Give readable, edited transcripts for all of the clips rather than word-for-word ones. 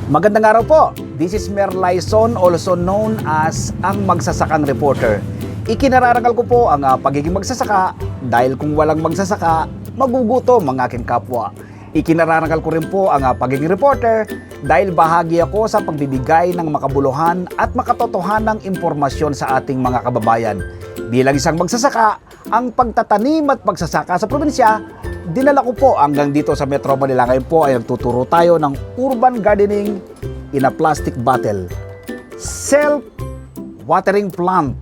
Magandang araw po. This is Mer Laison, also known as ang Magsasakang Reporter. Ikinararangal ko po ang pagiging magsasaka dahil kung walang magsasaka, magugutom ang aking kapwa. Ikinararangal ko rin po ang pagiging reporter dahil bahagi ako sa pagbibigay ng makabuluhan at makatotohanang impormasyon sa ating mga kababayan. Bilang isang magsasaka, ang pagtatanim at pagsasaka sa probinsya, dinala ko po hanggang dito sa Metro Manila. Ngayon po ay tuturo tayo ng urban gardening in a plastic bottle. Self-watering plant.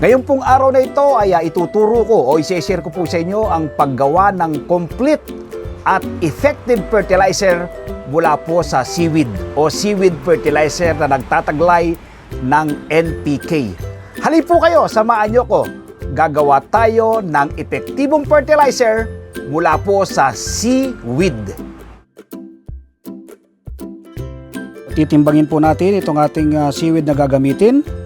Ngayon pong araw na ito ay ituturo ko o i-share ko po sa inyo ang paggawa ng complete at effective fertilizer mula po sa seaweed o seaweed fertilizer na nagtataglay ng NPK. Halip po kayo, samahan nyo ko. Gagawa tayo ng epektibong fertilizer mula po sa seaweed. Titimbangin po natin itong ating seaweed na gagamitin.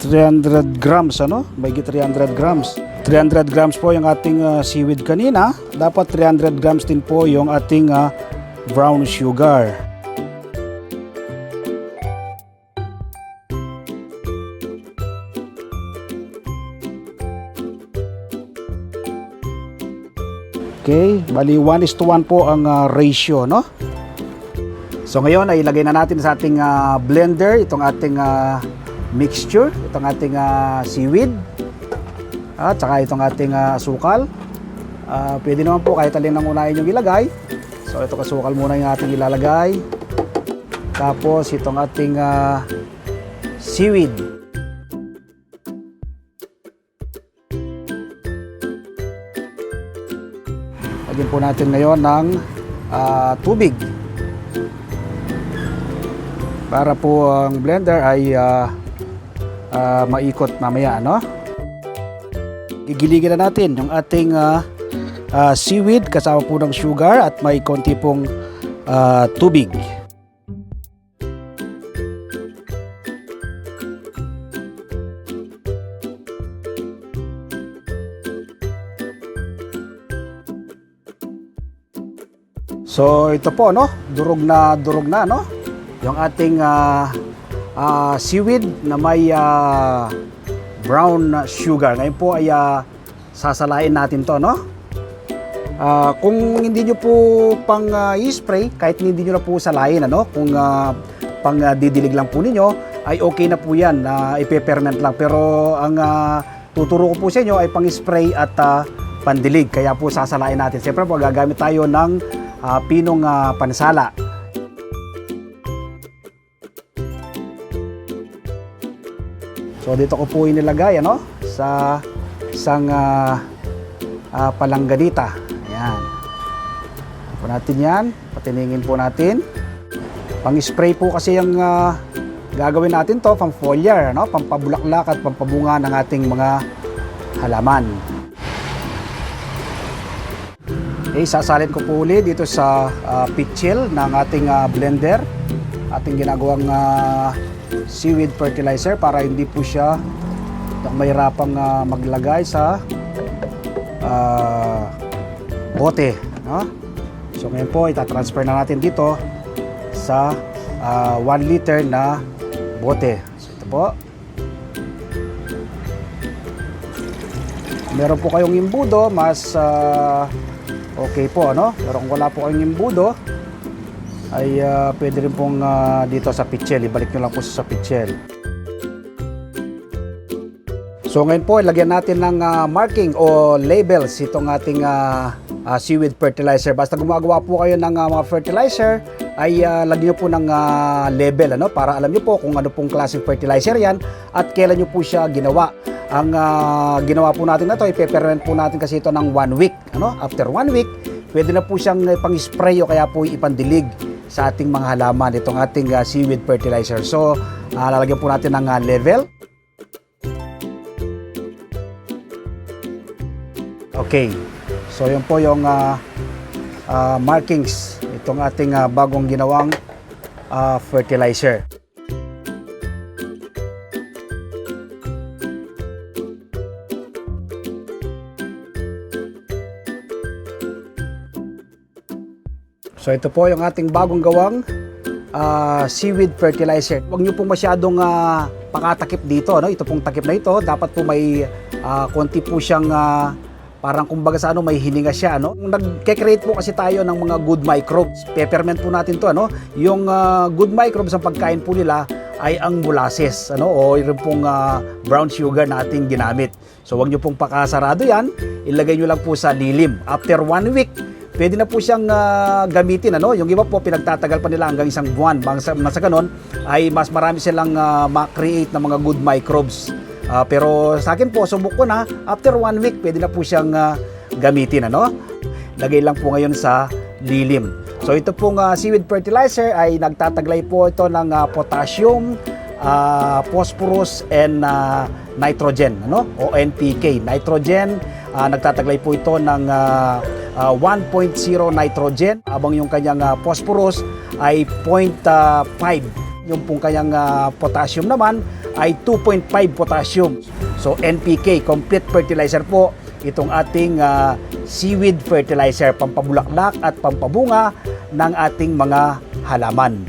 300 grams, May 300 grams. 300 grams po yung ating seaweed kanina. Dapat 300 grams din po yung ating brown sugar. Okay, bali 1:1 po ang ratio, So ngayon ay ilagay na natin sa ating blender itong ating mixture, itong ating seaweed at saka itong ating asukal. Pwede naman po kahit alin ang unahin yung ilagay. So ito asukal muna yung ating ilalagay, tapos itong ating seaweed. Lagyan po natin ngayon ng tubig para po ang blender ay maikot mamaya, Gigiligin na natin yung ating seaweed kasama po ng sugar at may konti pong tubig. So ito po, durog na, yung ating seaweed na may brown sugar. Ngayon po ay sasalain natin to, kung hindi nyo po pang i-spray, kahit hindi nyo na po salain, kung pang didilig lang po ninyo, ay okay na po yan, ipe-ferment lang. Pero ang tuturo ko po sa inyo ay pang spray at pandilig, kaya po sasalain natin. Siyempre po gagamit tayo ng pinong pansala. So dito ko po inilagay sa isang palangganita. Ayan. Po natin yan, patiningin po natin. Pang-spray po kasi yung gagawin natin to, pang foliar, pampabulaklak at pampabunga ng ating mga halaman. Okay, sasalin ko po ulit dito sa pitchel ng ating blender, ating ginagawang seaweed fertilizer para hindi po siya mahirapang maglagay sa bote, So ngayon po itatransfer na natin dito sa 1 liter na bote. So ito po. Meron po kayong imbudo, mas okay po, Pero kung wala po kayong imbudo, ay pwede rin pong dito sa pitchel, ibalik nyo lang po sa pitchel. So ngayon po, ilagyan natin ng marking o labels itong ating seaweed fertilizer. Basta gumagawa po kayo ng mga fertilizer, ay lagyan nyo po ng label, para alam nyo po kung ano pong klaseng fertilizer yan at kailan nyo po siya ginawa. Ang ginawa po natin na ito, ipe-ferment po natin kasi ito ng 1 week. After 1 week, pwede na po siyang pang-spray o kaya po ipandilig sa ating mga halaman, itong ating seaweed fertilizer. So, lalagyan po natin ng level. Okay, so yun po yung markings itong ating bagong ginawang fertilizer. So ito po yung ating bagong gawang seaweed fertilizer. Huwag nyo pong masyadong pakatakip dito. Ano? Ito pong takip na ito, dapat po may konti po siyang parang kumbaga sa may hininga siya. Ano? Nagke-create po kasi tayo ng mga good microbes. Peppermint po natin to. Ano? Yung good microbes ang pagkain po nila ay ang molasses, ano? O yung pong brown sugar na ating ginamit. So huwag nyo pong pakasarado yan. Ilagay nyo lang po sa lilim. After 1 week, pwede na po siyang gamitin. Ano? Yung iba po, pinagtatagal pa nila hanggang isang buwan. Sa ganon, ay mas marami silang ma-create ng mga good microbes. Pero sa akin po, subok ko na, after 1 week, pwede na po siyang gamitin. Ano? Lagay lang po ngayon sa lilim. So ito pong seaweed fertilizer ay nagtataglay po ito ng potassium, phosphorus, and nitrogen. Ano? O NPK. Nitrogen, nagtataglay po ito ng 1.0 nitrogen, habang yung kanyang phosphorus ay 0.5. Yung pong kanyang potassium naman ay 2.5 potassium. So NPK, complete fertilizer po itong ating seaweed fertilizer, pampabulaklak at pampabunga ng ating mga halaman.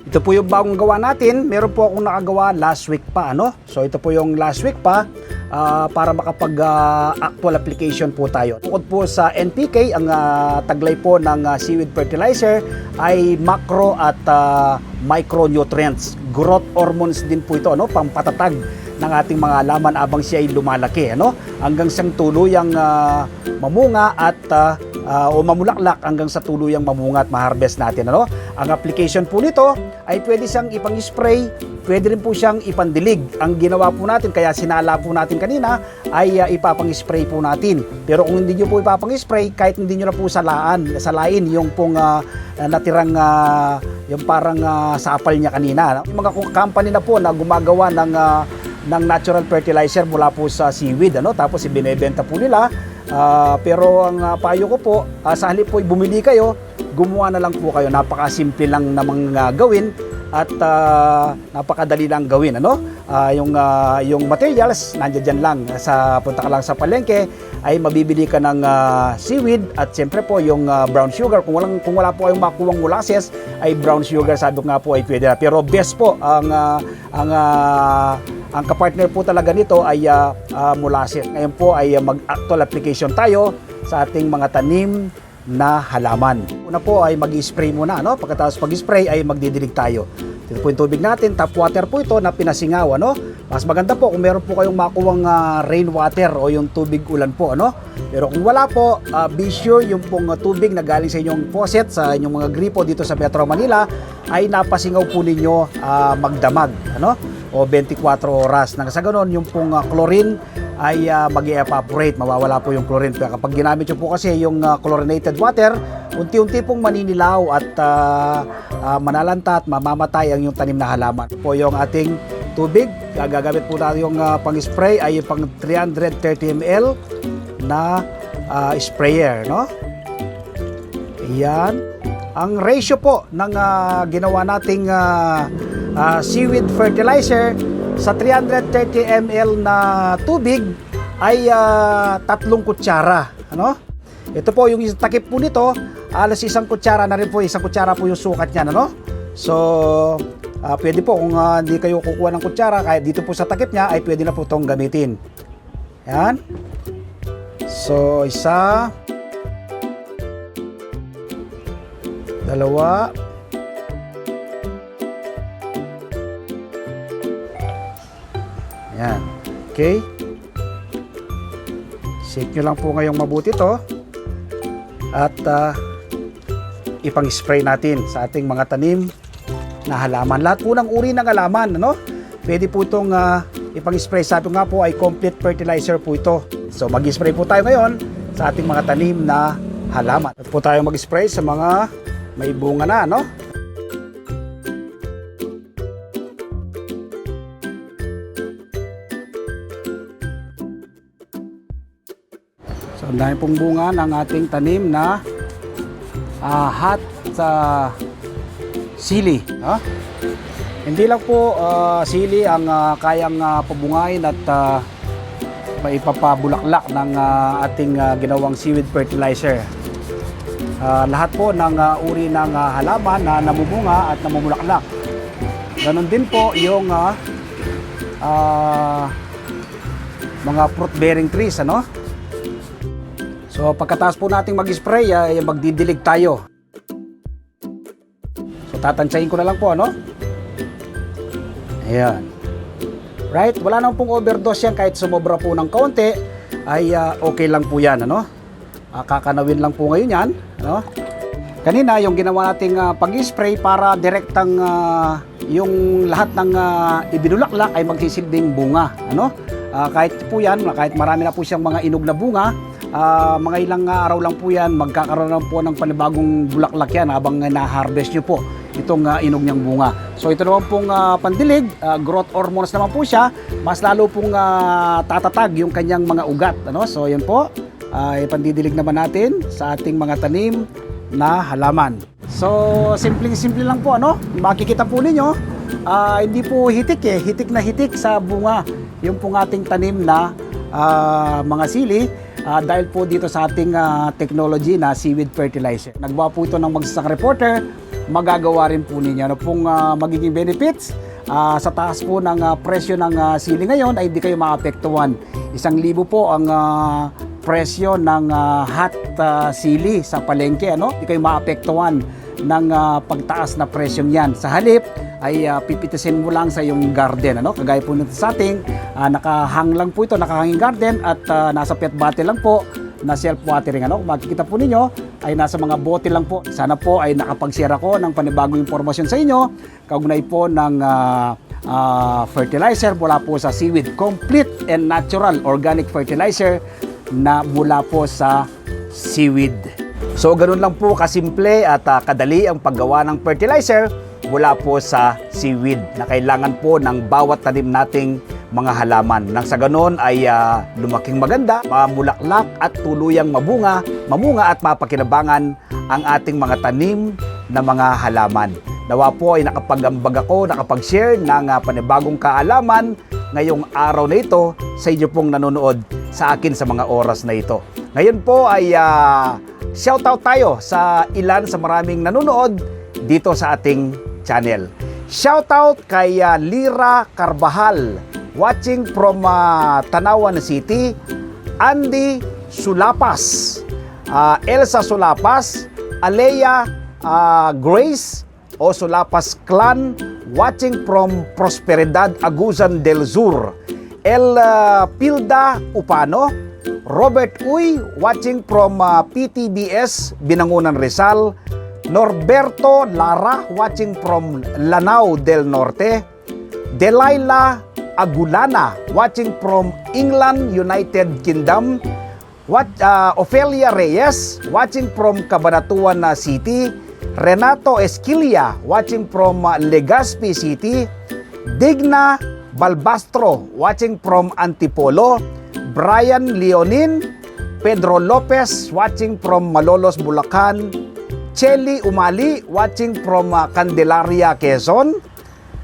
Ito po yung bagong gawa natin. Meron po akong nakagawa last week pa. Ano? So ito po yung last week pa para makapag-actual application po tayo. Bukod po sa NPK, ang taglay po ng seaweed fertilizer ay macro at micronutrients. Growth hormones din po ito, ano? Pampatatag ng ating mga halaman habang siya ay lumalaki. Ano? Hanggang siyang tuluyang mamunga at o mamulaklak hanggang sa tuluyang mamunga at ma-harvest natin. Ano? Ang application po nito ay pwede siyang ipang-spray, pwede rin po siyang ipandilig. Ang ginawa po natin, kaya sinala po natin kanina, ay ipapang-spray po natin. Pero kung hindi nyo po ipapang-spray, kahit hindi nyo na po salain yung pong natirang yung parang sapal niya kanina. Yung mga company na po na gumagawa ng natural fertilizer mula po sa seaweed, ano? Tapos ibinebenta po nila. Pero ang payo ko po, sa halip po bumili kayo, gumawa na lang po kayo. Napakasimple lang namang gawin at napakadali lang gawin. Ano? Yung materials, nandiyan dyan lang. Punta ka lang sa palengke, ay mabibili ka ng seaweed at siyempre po yung brown sugar. Kung wala po kayong makuwang molasses, ay brown sugar, sabi ko nga po ay pwede na. Pero best po, ang kapartner po talaga nito ay molasses. Ngayon po ay mag-actual application tayo sa ating mga tanim na halaman. Una po ay mag-spray muna, no? Pagkatapos pag-spray ay magdidilig tayo. Ito po yung tubig natin, tap water po ito na pinasingaw, ano? Mas maganda po kung meron po kayong makuwang rainwater o yung tubig ulan po, ano? Pero kung wala po, be sure yung pong tubig na galing sa inyong faucet, sa inyong mga gripo dito sa Metro Manila, ay napasingaw po ninyo magdamag, ano? O 24 oras. Nang sa ganon, yung pong chlorine ay mag-evaporate, mawawala po yung chlorine. Pero kapag ginamit nyo po kasi yung chlorinated water, unti-unti pong maninilaw at manalanta at mamamatay ang yung tanim na halaman. Po yung ating tubig, gagamit po natin yung pang-spray ay yung pang 330 ml na sprayer, no? Ayan. Ang ratio po ng ginawa nating seaweed fertilizer sa 330 ml na tubig ay 3 kutsara. Ano? Ito po yung takip po nito, alas 1 kutsara na rin po, 1 kutsara po yung sukat niyan. Ano? So, pwede po kung hindi kayo kukuha ng kutsara, kahit dito po sa takip niya, ay pwede na po itong gamitin. Yan. So, 1, 2, yan. Okay. Shake nyo lang po ngayong mabuti to at ipang-spray natin sa ating mga tanim na halaman. Lahat po ng uri ng halaman, ano? Pwede po itong ipang-spray. Sabi nga po ay complete fertilizer po ito. So mag-spray po tayo ngayon sa ating mga tanim na halaman. At po tayo mag-spray sa mga may bunga na, no? So, ang dami pong bunga ng ating tanim na hot sili. Hindi lang po sili ang kayang pabungayin at maipapabulaklak ng ating ginawang seaweed fertilizer. Lahat po ng uri ng halaman na namumunga at namumulaklak. Ganon din po yung mga fruit bearing trees, ano? So pagkatapos po nating mag-spray, magdidilig tayo. So tatansyahin ko na lang po, ano? Ayan. Right? Wala naman pong overdose yan, kahit sumobra po ng kaunti ay okay lang po yan, ano? Kakanawin lang po ngayon yan, ano? Kanina yung ginawa nating pag-spray para direktang yung lahat ng ibinulaklak ay magsisilbing bunga, ano? Kahit po yan, kahit marami na po siyang mga inog na bunga, mga ilang araw lang po yan, magkakaroon na po ng panibagong bulaklak yan habang na-harvest nyo po itong inog niyang bunga. So ito naman pong pandilig, growth hormones naman po siya, mas lalo pong tatatag yung kanyang mga ugat, ano? So yan po, ipandidilig naman natin sa ating mga tanim na halaman. So simple lang po, ano? Makikita po ninyo, hindi po hitik hitik na hitik sa bunga yung pong ating tanim na mga sili. Dahil po dito sa ating technology na seaweed fertilizer. Nagbawa po ito ng Magsasaka Reporter, magagawa rin po ninyo. Ano pong magiging benefits? Sa taas po ng presyo ng sili ngayon ay hindi kayo maapektuhan. 1,000 po ang presyo ng hot sili sa palengke, ano? Hindi kayo maapektuhan ng pagtaas na presyo niyan. Sa halip ay pipitisin mo lang sa iyong garden, ano? Kagaya po nito sa ating nakahang lang po ito, nakahanging garden at nasa pet bottle lang po na self-watering, ano? Kung makikita po ninyo ay nasa mga bote lang po. Sana po ay nakapag-share ako ng panibagong impormasyon sa inyo kaugnay po ng fertilizer mula po sa seaweed, complete and natural organic fertilizer na mula po sa seaweed. So ganun lang po kasimple at kadali ang paggawa ng fertilizer mula po sa seaweed na kailangan po ng bawat tanim nating mga halaman. Nang sa ganon ay lumaking maganda, mamulaklak at tuluyang mamunga at mapakinabangan ang ating mga tanim na mga halaman. Nawa po ay nakapag-ambag ako, nakapag-share ng panibagong kaalaman ngayong araw na ito sa inyo pong nanonood sa akin sa mga oras na ito. Ngayon po ay shoutout tayo sa ilan sa maraming nanonood dito sa ating channel. Shoutout kay Lira Carbajal, watching from Tanawan City, Andy Sulapas, Elsa Sulapas, Alea Grace o Sulapas Clan, watching from Prosperidad Agusan del Sur, El Pilda Upano, Robert Uy, watching from PTBS Binangunan Rizal, Norberto Lara, watching from Lanao del Norte, Delilah Agulana, watching from England, United Kingdom, Ofelia Reyes, watching from Cabanatuan City, Renato Esquilia, watching from Legazpi City, Digna Balbastro, watching from Antipolo, Brian Leonin, Pedro Lopez, watching from Malolos, Bulacan, Chelly Umali, watching from Candelaria, Quezon,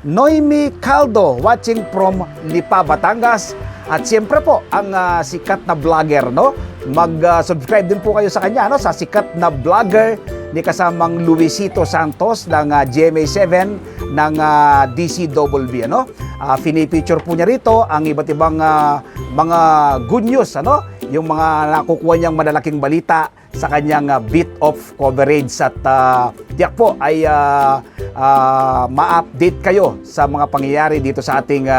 Noemi Caldo, watching from Lipa, Batangas, at siyempre po ang sikat na vlogger, no? Mag-subscribe din po kayo sa kanya, no? Sa sikat na vlogger ni kasamang Luisito Santos ng GMA7 ng DCWB, ano? Fini-feature po niya rito ang iba't ibang mga good news, ano? Yung mga nakukuha niyang malalaking balita sa kanyang bit of coverage at tiyak po ay ma-update kayo sa mga pangyayari dito sa ating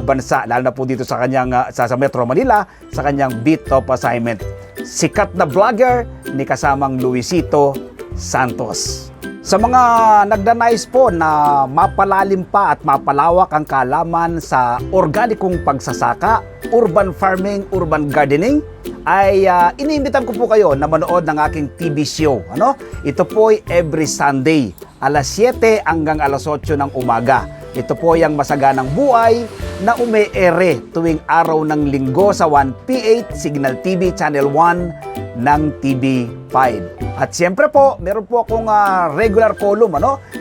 bansa, lalo na po dito sa kanyang sa Metro Manila, sa kanyang bit of assignment. Sikat na vlogger ni kasamang Luisito Santos. Sa mga nagdanais po na mapalalim pa at mapalawak ang kaalaman sa organikong pagsasaka, urban farming, urban gardening, ay iniimbitan ko po kayo na manood ng aking TV show. Ano? Ito po ay every Sunday, alas 7 hanggang alas 8 ng umaga. Ito po yung masaganang buhay na ume-ere tuwing araw ng linggo sa 1PH Signal TV Channel 1 ng TV5. At siyempre po, meron po akong regular column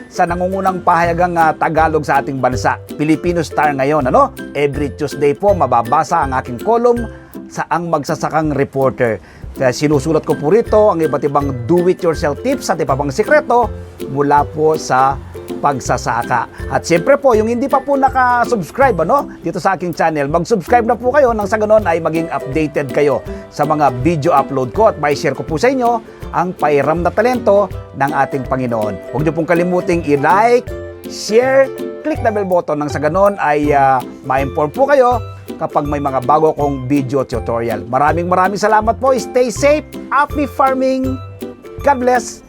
sa nangungunang pahayagang Tagalog sa ating bansa, Filipino Star ngayon. Every Tuesday po mababasa ang aking column sa Ang Magsasakang Reporter. Kaya sinusulat ko po rito ang iba't ibang do-it-yourself tips at iba pang sikreto mula po sa pagsasaka. At siyempre po, yung hindi pa po naka-subscribe dito sa aking channel, mag-subscribe na po kayo nang sa ganon ay maging updated kayo sa mga video upload ko at may share ko po sa inyo ang pairam na talento ng ating Panginoon. Huwag niyo pong kalimuting i-like, share, click na bell button nang sa ganon ay ma-inform po kayo kapag may mga bago kong video tutorial. Maraming salamat po. Stay safe. Happy farming. God bless.